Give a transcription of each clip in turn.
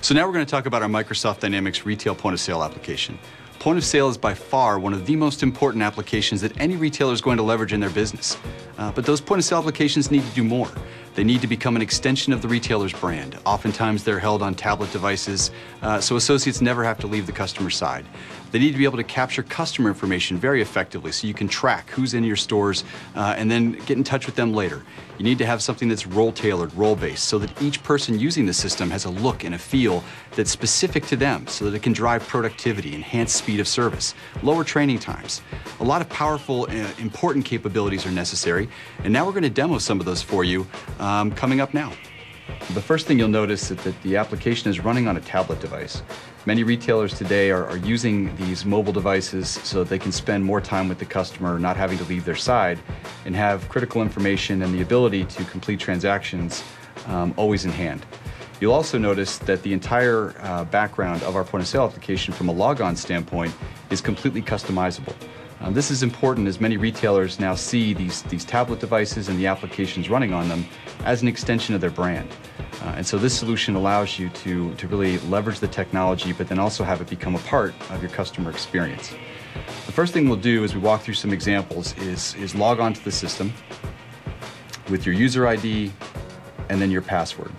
So now we're going to talk about our Microsoft Dynamics retail point of sale application. Point of sale is by far one of the most important applications that any retailer is going to leverage in their business. But those point of sale applications need to do more. They need to become an extension of the retailer's brand. Oftentimes they're held on tablet devices, so associates never have to leave the customer side. They need to be able to capture customer information very effectively so you can track who's in your stores and then get in touch with them later. You need to have something that's role-tailored, role-based, so that each person using the system has a look and a feel that's specific to them so that it can drive productivity, enhance speed of service, lower training times. A lot of powerful, important capabilities are necessary, and now we're going to demo some of those for you coming up now. The first thing you'll notice is that the application is running on a tablet device. Many retailers today are using these mobile devices so that they can spend more time with the customer, not having to leave their side, and have critical information and the ability to complete transactions always in hand. You'll also notice that the entire background of our point of sale application from a logon standpoint is completely customizable. This is important as many retailers now see these tablet devices and the applications running on them as an extension of their brand. And so this solution allows you to really leverage the technology, but then also have it become a part of your customer experience. The first thing we'll do as we walk through some examples is log on to the system with your user ID and then your password.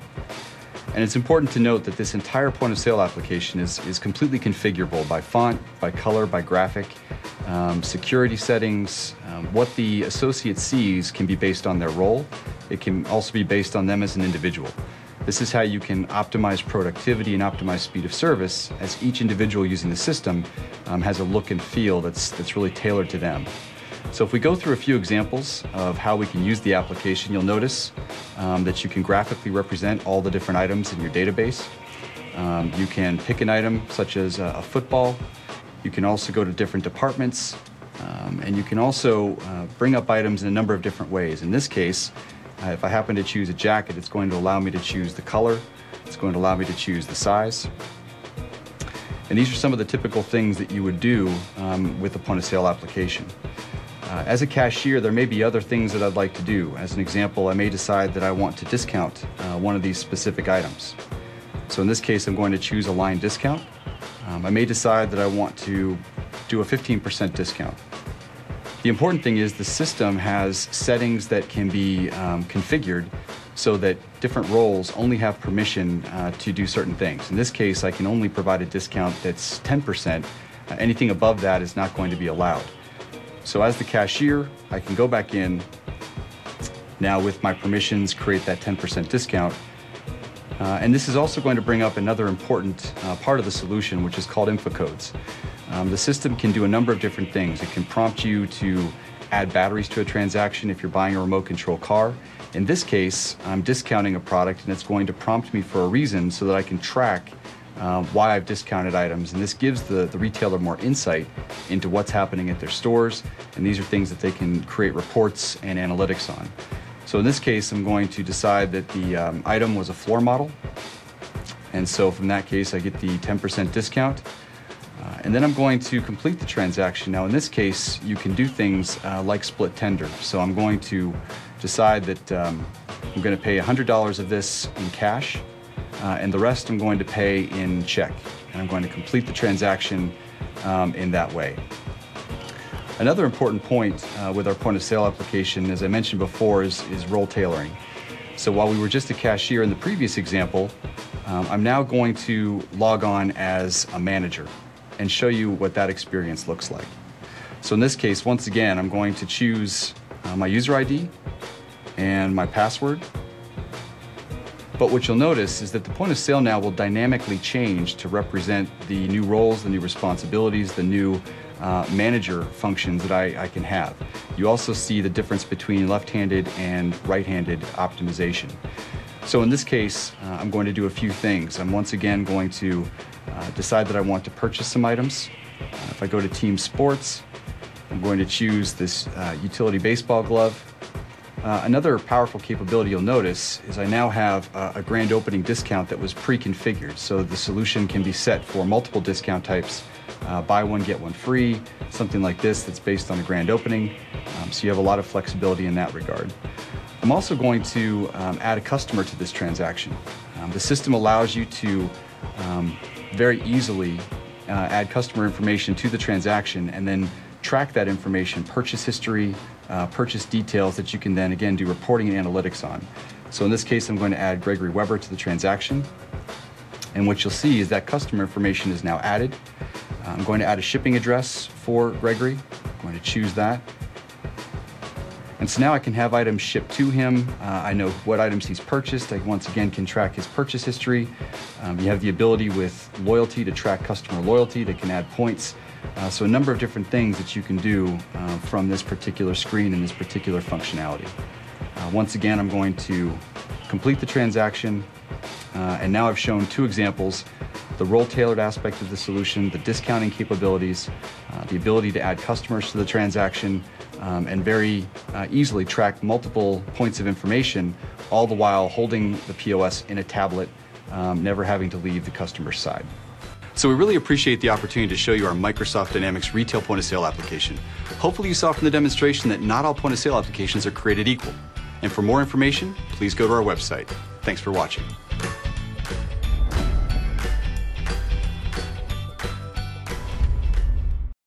And it's important to note that this entire point of sale application is completely configurable by font, by color, by graphic, security settings. What the associate sees can be based on their role. It can also be based on them as an individual. This is how you can optimize productivity and optimize speed of service as each individual using the system has a look and feel that's really tailored to them. So if we go through a few examples of how we can use the application, you'll notice that you can graphically represent all the different items in your database. You can pick an item such as a football. You can also go to different departments, and you can also bring up items in a number of different ways. In this case, if I happen to choose a jacket, it's going to allow me to choose the color. It's going to allow me to choose the size. And these are some of the typical things that you would do with the point of sale application. As a cashier, there may be other things that I'd like to do. As an example, I may decide that I want to discount one of these specific items. So in this case, I'm going to choose a line discount. I may decide that I want to do a 15% discount. The important thing is the system has settings that can be configured so that different roles only have permission to do certain things. In this case, I can only provide a discount that's 10%. Anything above that is not going to be allowed. So as the cashier, I can go back in now with my permissions, create that 10% discount. And this is also going to bring up another important part of the solution, which is called info codes. The system can do a number of different things. It can prompt you to add batteries to a transaction if you're buying a remote control car. In this case, I'm discounting a product and it's going to prompt me for a reason so that I can track why I've discounted items. And this gives the retailer more insight into what's happening at their stores. And these are things that they can create reports and analytics on. So in this case, I'm going to decide that the item was a floor model. And so from that case, I get the 10% discount. And then I'm going to complete the transaction. Now in this case, you can do things like split tender. So I'm going to decide that I'm going to pay $100 of this in cash, and the rest I'm going to pay in check. And I'm going to complete the transaction in that way. Another important point with our point of sale application, as I mentioned before, is role tailoring. So while we were just a cashier in the previous example, I'm now going to log on as a manager and show you what that experience looks like. So in this case, once again, I'm going to choose my user ID and my password. But what you'll notice is that the point of sale now will dynamically change to represent the new roles, the new responsibilities, the new manager functions that I can have. You also see the difference between left-handed and right-handed optimization. So in this case, I'm going to do a few things. I'm once again going to decide that I want to purchase some items. If I go to Team Sports, I'm going to choose this utility baseball glove. Another powerful capability you'll notice is I now have a grand opening discount that was pre-configured. So the solution can be set for multiple discount types, buy one, get one free, something like this that's based on a grand opening. So you have a lot of flexibility in that regard. I'm also going to add a customer to this transaction. The system allows you to very easily add customer information to the transaction and then track that information, purchase history, purchase details that you can then again do reporting and analytics on. So in this case, I'm going to add Gregory Weber to the transaction. And what you'll see is that customer information is now added. I'm going to add a shipping address for Gregory. I'm going to choose that. And so now I can have items shipped to him. I know what items he's purchased. I once again can track his purchase history. You have the ability with loyalty to track customer loyalty. They can add points. So a number of different things that you can do from this particular screen and this particular functionality. Once again, I'm going to complete the transaction. And now I've shown two examples: the role-tailored aspect of the solution, the discounting capabilities, the ability to add customers to the transaction, and very easily track multiple points of information, all the while holding the POS in a tablet, never having to leave the customer's side. So we really appreciate the opportunity to show you our Microsoft Dynamics retail point-of-sale application. Hopefully you saw from the demonstration that not all point-of-sale applications are created equal. And for more information, please go to our website. Thanks for watching.